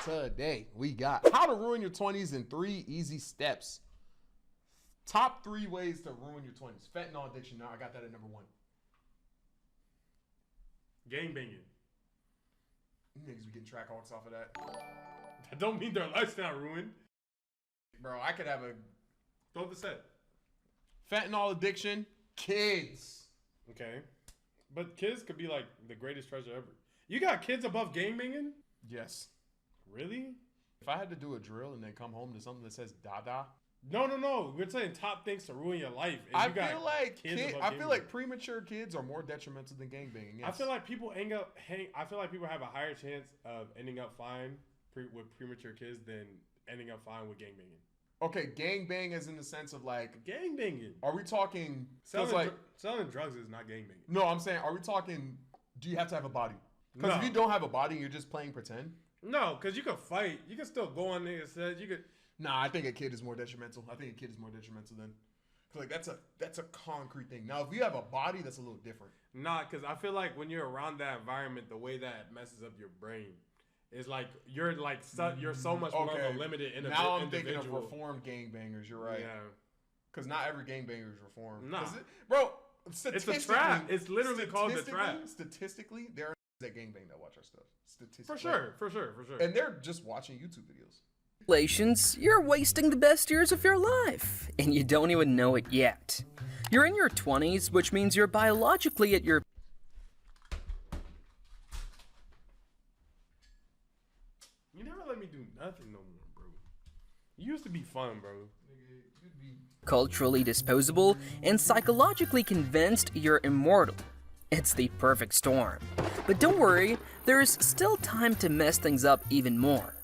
today we got how to ruin your 20s in 3 easy steps. Top 3 ways to ruin your 20s. Fentanyl addiction. Now I got that at number 1. Gangbanging. Niggas be getting track hawks off of that. That don't mean their life's not ruined. Bro, I could have a... Throw the set. Fentanyl addiction. Kids. Okay. But kids could be like the greatest treasure ever. You got kids above gangbanging? Yes. Really? If I had to do a drill and then come home to something that says Dada. No. We're saying top things to ruin your life. And I you got feel like I feel like premature kids are more detrimental than gangbanging. Yes. I feel like people I feel like people have a higher chance of ending up fine with premature kids than ending up fine with gangbanging. Okay, gangbang is in the sense of like gangbanging. Are we talking selling drugs is not gangbanging? No, I'm saying, are we talking? Do you have to have a body? Because No. if you don't have a body, you're just playing pretend. No, because you can fight. You can still go on there and say you could. Nah, I think a kid is more detrimental. I think a kid is more detrimental than, cause like that's a concrete thing. Now, if you have a body, that's a little different. Nah, because I feel like when you're around that environment, the way that messes up your brain is like you're so much more of a limited individual. Now I'm thinking of reformed gangbangers. You're right. Yeah. Because not every gangbanger is reformed. Nah. Bro, It's a trap. It's literally called the trap. Statistically, there are that gangbang that watch our stuff. Statistically. For sure. And they're just watching YouTube videos. Congratulations, you're wasting the best years of your life, and you don't even know it yet. You're in your 20s, which means you're biologically at your You never let me do nothing no more, bro. You used to be fun, bro. culturally disposable and psychologically convinced you're immortal. It's the perfect storm. But don't worry, there's still time to mess things up even more.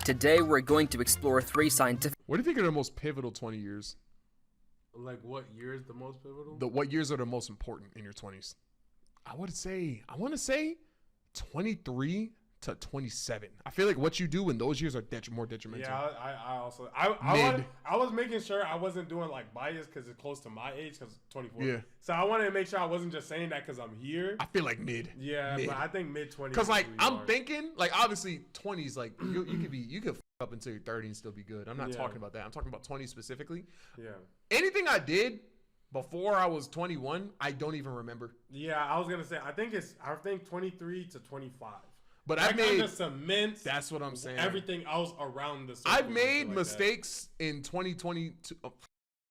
Today we're going to explore 3 scientific... What do you think are the most pivotal 20 years? Like what year is the most pivotal? What years are the most important in your 20s? I want to say 23 to 27. I feel like what you do in those years are more detrimental. Yeah, I was making sure I wasn't doing like bias because it's close to my age because 24. Yeah. So I wanted to make sure I wasn't just saying that because I'm here. I feel like mid. Yeah, mid. but I think mid 20s. Because like really I'm hard. thinking like obviously 20s like you could f up until you're 30 and still be good. I'm not talking about that. I'm talking about 20 specifically. Yeah. Anything I did before I was 21, I don't even remember. Yeah, I was gonna say I think 23 to 25. But I've made cement. That's what I'm saying. Everything else around the. I've made mistakes in 2022.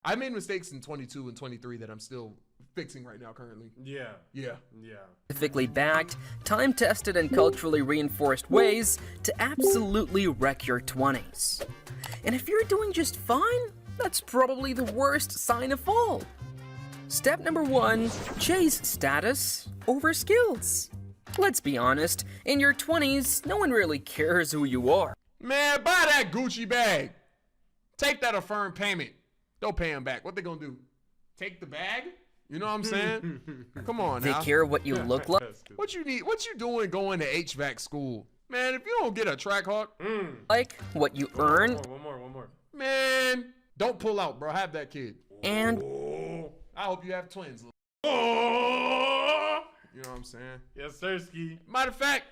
I made mistakes in 22 and 23 that I'm still fixing right now currently. Yeah. scientifically backed, time-tested, and culturally reinforced ways to absolutely wreck your 20s. And if you're doing just fine, that's probably the worst sign of all. Step number 1, chase status over skills. Let's be honest, in your 20s, no one really cares who you are. Man, buy that Gucci bag. Take that affirmed payment. Don't pay him back. What they gonna do? Take the bag? You know what I'm saying? Come on They now. care what you look like. What you need? What you doing going to HVAC school? Man, if you don't get a track hawk, Like what you earn, One more. man, don't pull out, bro. Have that kid. and I hope you have twins. Oh! You know what I'm saying? Yes, sir, Ski. Matter of fact,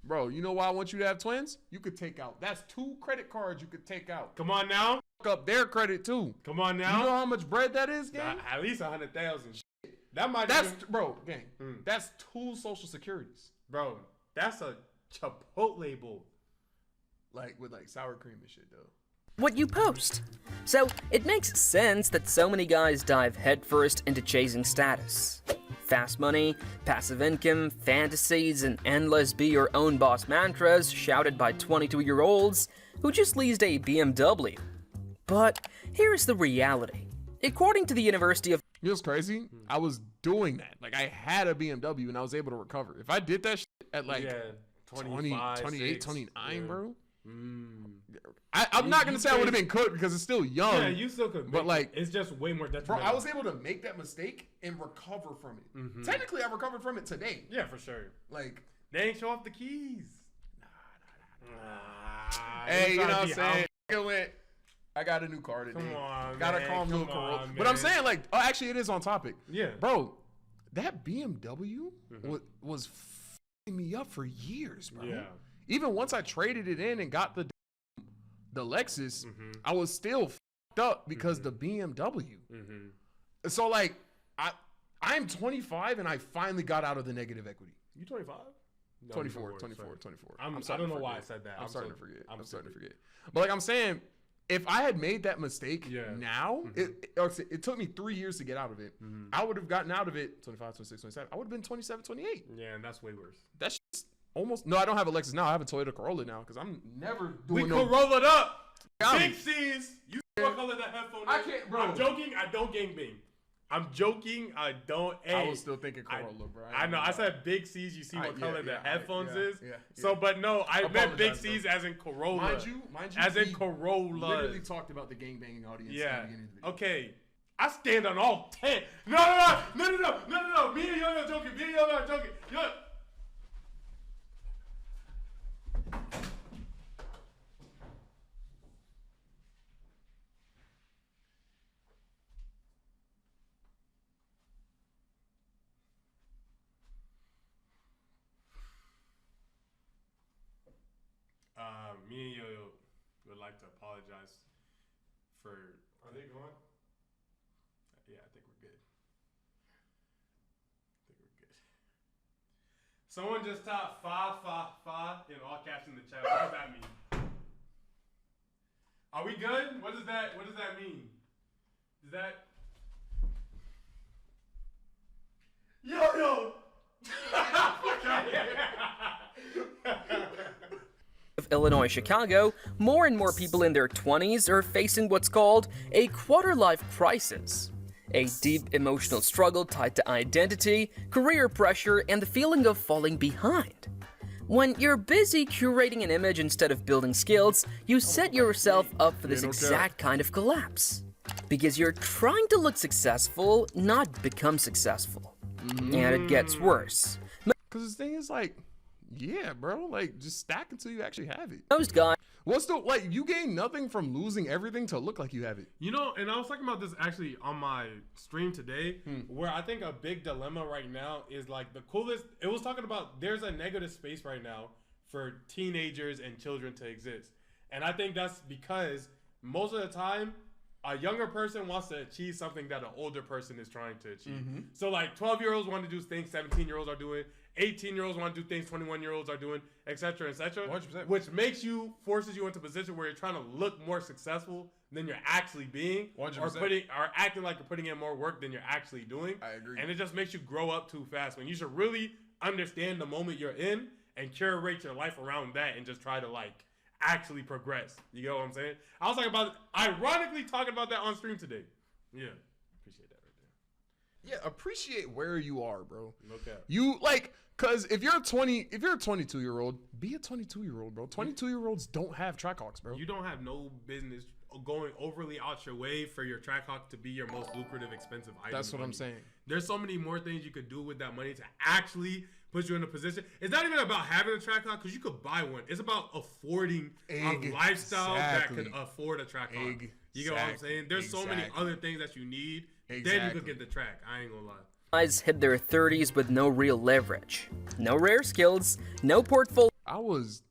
bro, you know why I want you to have twins? You could take out. That's 2 credit cards you could take out. Come on now. Fuck up their credit too. Come on You now. know how much bread that is, gang? At least 100,000. That might. That's even, bro, gang. That's 2 social securities. bro. That's a Chipotle bowl. Like with like sour cream and shit though. what you post. So it makes sense that so many guys dive headfirst into chasing status. Fast money, passive income, fantasies, and endless be your own boss mantras shouted by 22-year-olds who just leased a BMW. But here's the reality. According to the University of You know what's crazy? I was doing that. Like I had a BMW and I was able to recover. If I did that shit at like 25, 28, 6, 29, bro. I'm not gonna say I would have been cooked because it's still young. Yeah, you still could. But like, it's just way more detrimental. bro, I was able to make that mistake and recover from it. Technically, I recovered from it today. Yeah, for sure. Like, They ain't show off the keys. hey, you know what I'm saying? I got a new car today. Come on, got man. a calm little Corolla. On, But I'm man. saying, like, oh, actually, it is on topic. Yeah. Bro, that BMW was f***ing me up for years, bro. Yeah. even once I traded it in and got the Lexus, I was still fucked up because the BMW. So like, I'm 25 and I finally got out of the negative equity. You 25? No, 24. I don't know why I said that. I'm starting to forget. I'm starting to forget. But like I'm saying, if I had made that mistake now, it took me 3 years to get out of it. I would have gotten out of it 25, 26, 27. I would have been 27, 28. Yeah, and that's way worse. That's just almost. No, I don't have a Lexus now. I have a Toyota Corolla now because I'm never doing Corolla'd up. Big C's. You fuck all of that headphone. I can't, bro. I'm joking. I don't gangbang. I'm joking. I don't. I was still thinking Corolla, bro. I know. I said big C's. You see what color the headphones is. Yeah. So, but no, I meant big C's as in Corolla. Mind you, as in Corolla. Literally talked about the gangbanging audience. Yeah. At the beginning of the video. Okay. I stand on all 10. No. Me and Yo-Yo joking. Yo. Me and Yo-Yo would like to apologize for. Are they going? Yeah, I think we're good. Someone just typed fa in all caps in the chat. What does that mean? Are we good? What does that mean? Is that Yo-Yo? Of Illinois, Chicago, more and more people in their 20s are facing what's called a quarter-life crisis. A deep emotional struggle tied to identity, career pressure, and the feeling of falling behind. When you're busy curating an image instead of building skills, you set yourself up for this exact kind of collapse. Because you're trying to look successful, not become successful. And it gets worse. Because the thing is like, yeah, bro, like just stack until you actually have it. Most guys. What's the, like, you gain nothing from losing everything to look like you have it. You know, and I was talking about this actually on my stream today, where I think a big dilemma right now is like the coolest. It was talking about there's a negative space right now for teenagers and children to exist. And I think that's because most of the time, a younger person wants to achieve something that an older person is trying to achieve. So like 12-year-olds want to do things 17-year-olds are doing. 18-year-olds want to do things 21-year-olds are doing, etc., etc. 100%. Which forces you into a position where you're trying to look more successful than you're actually being, 100%. or acting like you're putting in more work than you're actually doing. I agree. And it just makes you grow up too fast when you should really understand the moment you're in and curate your life around that and just try to like actually progress. You get what I'm saying? I was ironically talking about that on stream today. Yeah, appreciate that right there. Yeah, appreciate where you are, bro. No cap. You like, cause if you're a 22-year-old, be a 22-year-old, bro. 22-year-olds don't have Trackhawks, bro. You don't have no business going overly out your way for your Trackhawk to be your most lucrative, expensive item. That's what I'm saying. There's so many more things you could do with that money to actually put you in a position. It's not even about having a Trackhawk because you could buy one. It's about affording a lifestyle that could afford a Trackhawk. You get what I'm saying? There's so many other things that you need. Then you could get the track. I ain't gonna lie. Guys hit their 30s with no real leverage, no rare skills, no portfolio. I was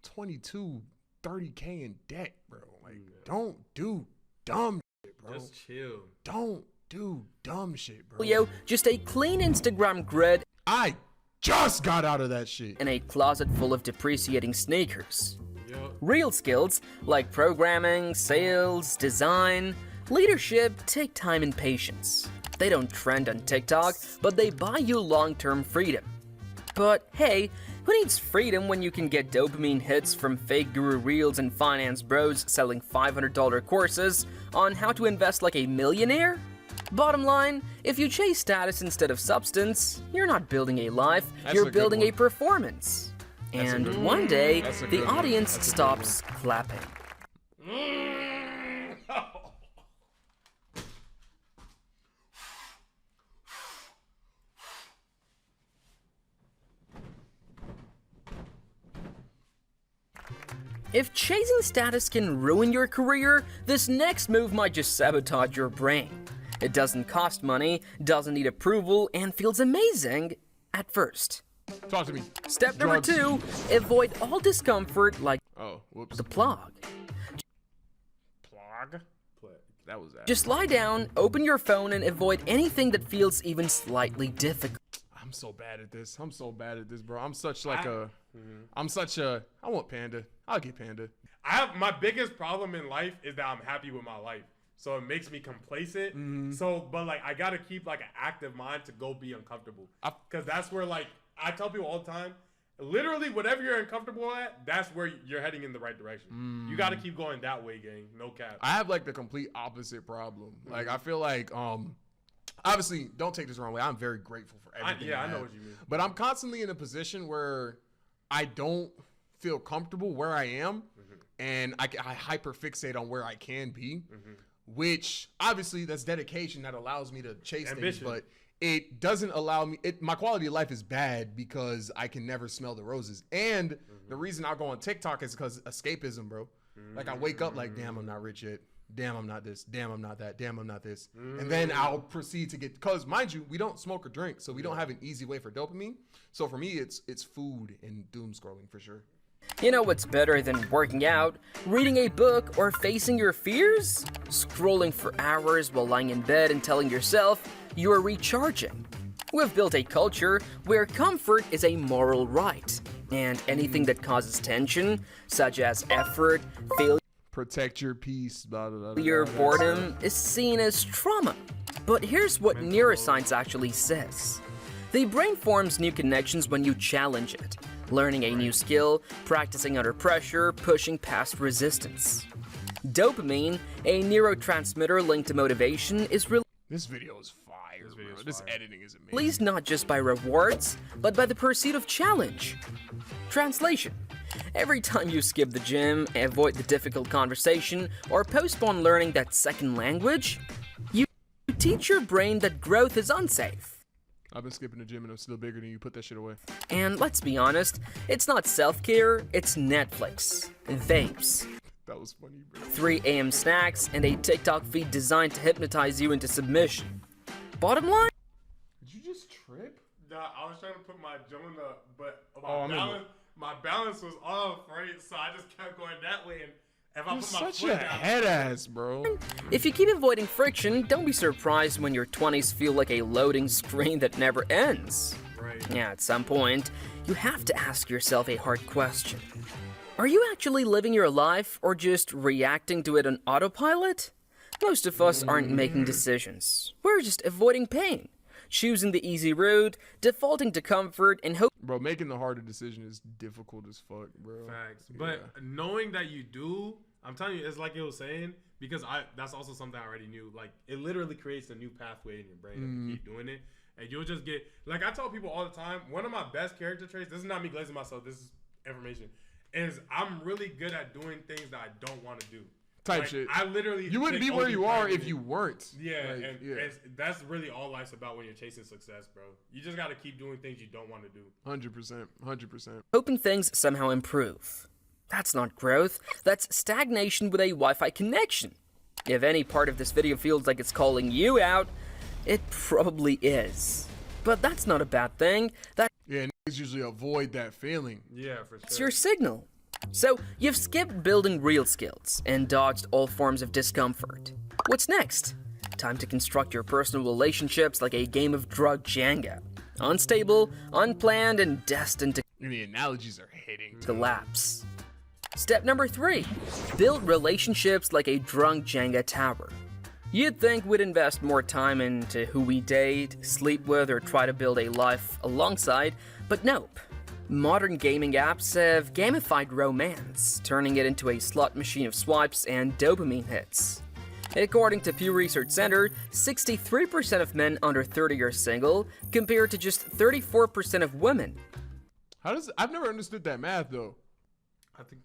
22, 30K in debt, bro. Like, don't do dumb shit, bro. Just chill. Don't do dumb shit, bro. Just a clean Instagram grid. I just got out of that shit. And a closet full of depreciating sneakers. Yep. Real skills like programming, sales, design, leadership take time and patience. They don't trend on TikTok, but they buy you long-term freedom. But hey, who needs freedom when you can get dopamine hits from fake guru reels and finance bros selling $500 courses on how to invest like a millionaire? Bottom line, if you chase status instead of substance, you're not building a life, you're building a performance. And one day, the audience stops clapping. If chasing status can ruin your career, this next move might just sabotage your brain. It doesn't cost money, doesn't need approval, and feels amazing at first. Talk to me. Step number Drugs. 2, avoid all discomfort like Oh, whoops. the plug. Plug? That was that. Just lie down, open your phone, and avoid anything that feels even slightly difficult. I'm so bad at this. I'm so bad at this, bro. I'm such like a. I'm such a. I want Panda. I'll get Panda. My biggest problem in life is that I'm happy with my life. So it makes me complacent. So, but like, I gotta keep like an active mind to go be uncomfortable. Cause that's where like, I tell people all the time, literally whatever you're uncomfortable at, that's where you're heading in the right direction. You gotta keep going that way, gang. No cap. I have like the complete opposite problem. Like, I feel like, obviously, don't take this the wrong way. I'm very grateful for everything. I know what you mean. But I'm constantly in a position where I don't feel comfortable where I am, and I hyperfixate on where I can be, which obviously that's dedication that allows me to chase things, but it doesn't allow me. My quality of life is bad because I can never smell the roses. And the reason I'll go on TikTok is because escapism, bro. Like, I wake up like, damn, I'm not rich yet. Damn, I'm not this. Damn, I'm not that. Damn, I'm not this. And then I'll proceed to get, because mind you, we don't smoke or drink, so we don't have an easy way for dopamine. So for me, it's food and doom scrolling for sure. You know what's better than working out, reading a book, or facing your fears? Scrolling for hours while lying in bed and telling yourself you are recharging. We've built a culture where comfort is a moral right, and anything that causes tension, such as effort, failure, Protect your peace, blah, blah, blah, your blah, blah. boredom, is seen as trauma. But here's what neuroscience actually says. The brain forms new connections when you challenge it. Learning a new skill, practicing under pressure, pushing past resistance. Dopamine, a neurotransmitter linked to motivation, is This video is fire, bro. This editing is amazing. released not just by rewards, but by the pursuit of challenge. Translation. Every time you skip the gym, avoid the difficult conversation, or postpone learning that second language, you teach your brain that growth is unsafe. I've been skipping the gym and I'm still bigger than you. Put that shit away. And let's be honest, it's not self-care, it's Netflix, vapes, That was funny, bro. 3 a.m. snacks, and a TikTok feed designed to hypnotize you into submission. Bottom line? Did you just trip? Nah, I was trying to put my jaw in the, but my balance was off, right? So I just kept going that way, and if I You're put my such foot a down, head ass, bro. If you keep avoiding friction, don't be surprised when your 20s feel like a loading screen that never ends. right? Yeah, at some point, you have to ask yourself a hard question. Are you actually living your life or just reacting to it on autopilot? Most of us aren't making decisions. We're just avoiding pain, choosing the easy route, defaulting to comfort, and hoping Bro, making the harder decision is difficult as fuck, bro. Facts. But knowing that you do, I'm telling you, it's like it was saying, because that's also something I already knew. Like, it literally creates a new pathway in your brain if you keep doing it. And you'll just get, like I tell people all the time, one of my best character traits, this is not me glazing myself, this is information, is I'm really good at doing things that I don't want to do. Type Like, shit. I literally You wouldn't take be where OD you are pride in if it. you weren't. Yeah, Like, and that's really all life's about when you're chasing success, bro. You just got to keep doing things you don't want to do. 100%. 100%. hoping things somehow improve. That's not growth, that's stagnation with a Wi-Fi connection. If any part of this video feels like it's calling you out, it probably is. But that's not a bad thing, that's Yeah, niggas usually avoid that feeling. Yeah, for sure. your signal. So, you've skipped building real skills and dodged all forms of discomfort. What's next? Time to construct your personal relationships like a game of drug Jenga. Unstable, unplanned, and destined to The analogies are hitting. collapse. Step number 3, build relationships like a drunk Jenga tower. You'd think we'd invest more time into who we date, sleep with, or try to build a life alongside, but nope. Modern gaming apps have gamified romance, turning it into a slot machine of swipes and dopamine hits. According to Pew Research Center, 63% of men under 30 are single, compared to just 34% of women. I've never understood that math though. I think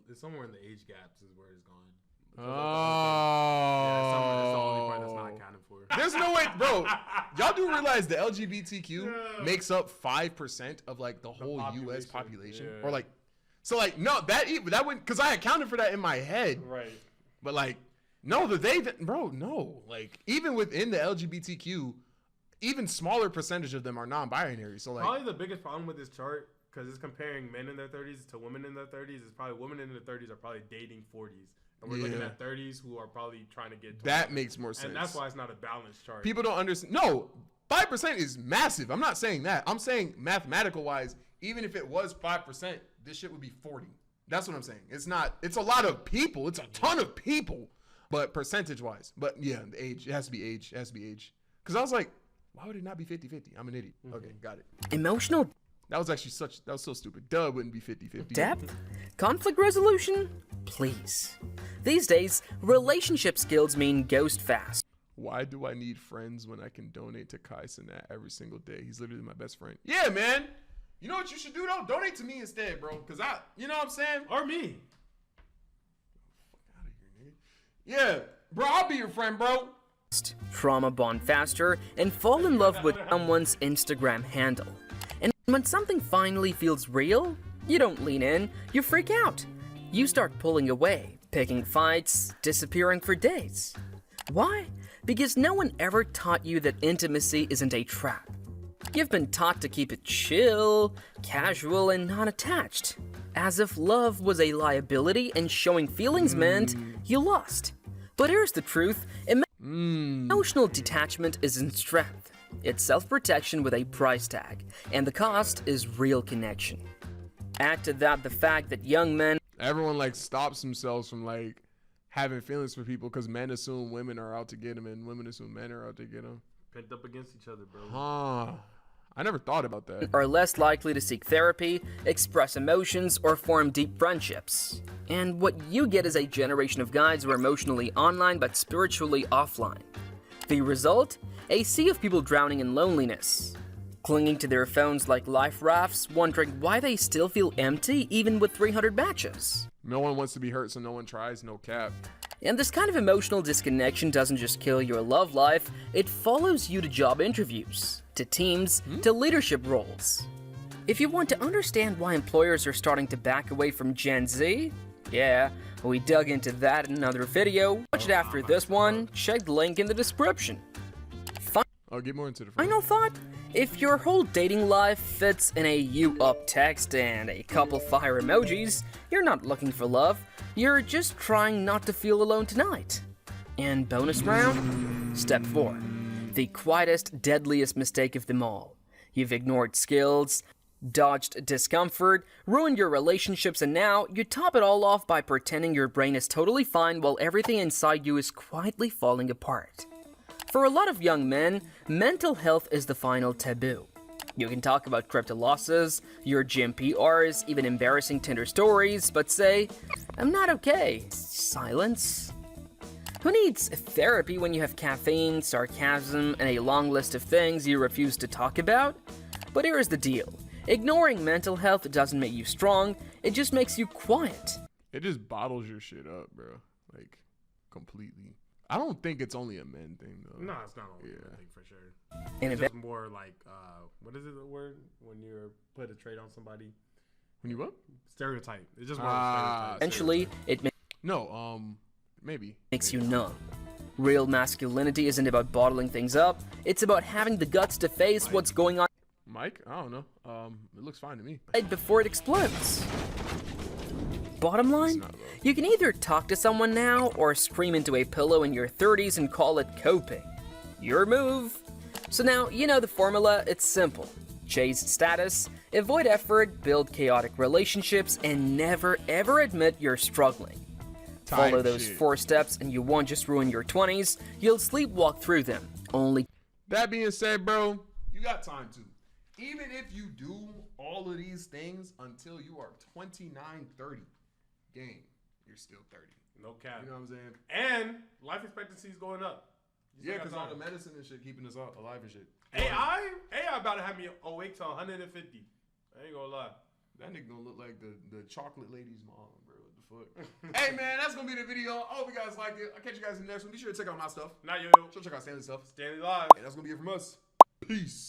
it's somewhere in the age gaps is where it's gone. Oh. Yeah, it's the only part that's not accounted for. There's no way, bro. Y'all do realize the LGBTQ makes up 5% of like the whole U.S. population, or like, so like no, that wouldn't, because I accounted for that in my head, Right. but like no, bro, no, like even within the LGBTQ, even smaller percentage of them are non-binary. So like, probably the biggest problem with this chart, because it's comparing men in their 30s to women in their 30s, is probably women in their 30s are probably dating 40s. And we're looking at 30s who are probably trying to get 20s. That makes more sense. And that's why it's not a balanced chart. People don't understand. No, 5% is massive. I'm not saying that. I'm saying mathematical-wise, even if it was 5%, this shit would be 40. That's what I'm saying. It's not. It's a lot of people. It's a ton of people. But percentage-wise. But yeah, the age. It has to be age. It has to be age. Because I was like, why would it not be 50-50? I'm an idiot. Okay, got it. Emotional That was actually that was so stupid. Duh, it wouldn't be 50-50. depth? Conflict resolution? Please. These days, relationship skills mean ghost fast. Why do I need friends when I can donate to Kai Cenat every single day? He's literally my best friend. Yeah, man. You know what you should do, though? Donate to me instead, bro. Because you know what I'm saying? Or me. Fuck out of here, nigga. Yeah, bro, I'll be your friend, bro. Trauma bond faster and fall in love with someone's Instagram handle. And when something finally feels real, you don't lean in, you freak out. You start pulling away, picking fights, disappearing for days. Why? Because no one ever taught you that intimacy isn't a trap. You've been taught to keep it chill, casual, and non-attached. As if love was a liability and showing feelings meant you lost. But here's the truth, emotional detachment isn't strength. It's self-protection with a price tag, and the cost is real connection. Add to that the fact that young men... Everyone, like, stops themselves from, like, having feelings for people because men assume women are out to get them and women assume men are out to get them. Pent up against each other, bro. Huh. I never thought about that. Are less likely to seek therapy, express emotions, or form deep friendships. And what you get is a generation of guys who are emotionally online but spiritually offline. The result? A sea of people drowning in loneliness. Clinging to their phones like life rafts, wondering why they still feel empty even with 300 matches. No one wants to be hurt, so no one tries, no cap. And this kind of emotional disconnection doesn't just kill your love life, it follows you to job interviews, to teams, to leadership roles. If you want to understand why employers are starting to back away from Gen Z, yeah, we dug into that in another video. Watch it after this one, check the link in the description. I'll get more into the Final thought, if your whole dating life fits in a you up text and a couple fire emojis, you're not looking for love, you're just trying not to feel alone tonight. And bonus round? Step 4. The quietest, deadliest mistake of them all. You've ignored skills, dodged discomfort, ruined your relationships, and now you top it all off by pretending your brain is totally fine while everything inside you is quietly falling apart. For a lot of young men, mental health is the final taboo. You can talk about crypto losses, your gym PRs, even embarrassing Tinder stories, but say, I'm not okay. Silence. Who needs therapy when you have caffeine, sarcasm, and a long list of things you refuse to talk about? But here's the deal. Ignoring mental health doesn't make you strong, it just makes you quiet. It just bottles your shit up, bro. Like, completely. I don't think it's only a men thing, though. No, it's not only a men thing for sure. And it's just more like, what is it the word? When you put a trait on somebody? When you what? Stereotype. It's just more of a stereotype. Eventually, maybe. Makes you numb. Real masculinity isn't about bottling things up, it's about having the guts to face what's going on. Mike? I don't know. It looks fine to me. Right before it explodes. Bottom line, you can either talk to someone now or scream into a pillow in your 30s and call it coping. Your move. So now, you know the formula, it's simple. Chase status, avoid effort, build chaotic relationships, and never ever admit you're struggling. Follow those 4 steps and you won't just ruin your 20s, you'll sleepwalk through them. Only. That being said, bro, you got time to. Even if you do all of these things until you are 29, 30, gang, you're still 30. No cap. You know what I'm saying? And life expectancy is going up. Yeah, because all the medicine and shit keeping us alive and shit. AI about to have me awake to 150. I ain't gonna lie. That nigga gonna look like the chocolate lady's mom, bro. What the fuck? Hey, man, that's gonna be the video. I hope you guys liked it. I'll catch you guys in the next one. Be sure to check out my stuff. Not you. Check out Stanley's stuff. Stanley Live. And that's gonna be it from us. Peace.